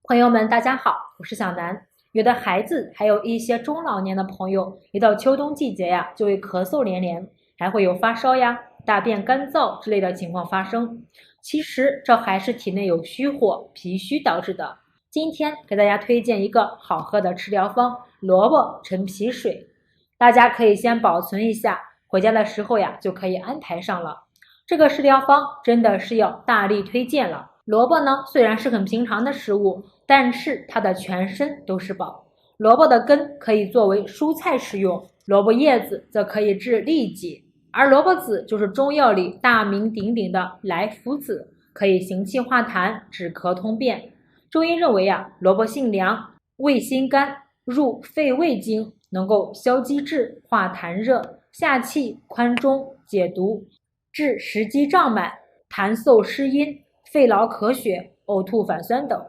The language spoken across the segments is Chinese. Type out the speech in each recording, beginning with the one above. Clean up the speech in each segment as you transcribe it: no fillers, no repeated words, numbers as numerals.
朋友们，大家好，我是小南。有的孩子，还有一些中老年的朋友，一到秋冬季节呀，就会咳嗽连连，还会有发烧呀、大便干燥之类的情况发生。其实这还是体内有虚火、脾虚导致的。今天给大家推荐一个好喝的吃疗方——萝卜陈皮水。大家可以先保存一下，回家的时候呀就可以安排上了。这个食疗方真的是要大力推荐了。萝卜呢，虽然是很平常的食物，但是它的全身都是宝。萝卜的根可以作为蔬菜食用，萝卜叶子则可以治痢疾，而萝卜籽就是中药里大名鼎鼎的来福子，可以行气化痰、止咳通便。中医认为萝卜性凉，味辛甘，入肺胃经，能够消积滞、化痰热、下气、宽中、解毒，治食积胀满、痰嗽湿阴、肺痨咳血、呕吐反酸等。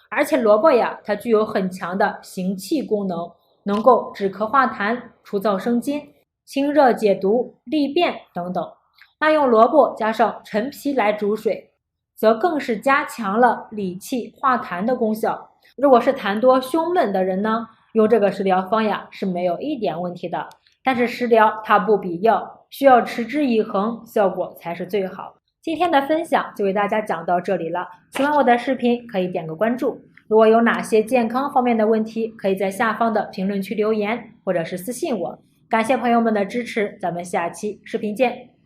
而且萝卜它具有很强的行气功能，能够止咳化痰、除燥生津、清热解毒、利便等等。那用萝卜加上陈皮来煮水，则更是加强了理气化痰的功效。如果是痰多胸闷的人呢，用这个食疗方是没有一点问题的。但是食疗它不比药，需要持之以恒，效果才是最好。今天的分享就为大家讲到这里了，喜欢我的视频可以点个关注。如果有哪些健康方面的问题，可以在下方的评论区留言，或者是私信我。感谢朋友们的支持，咱们下期视频见。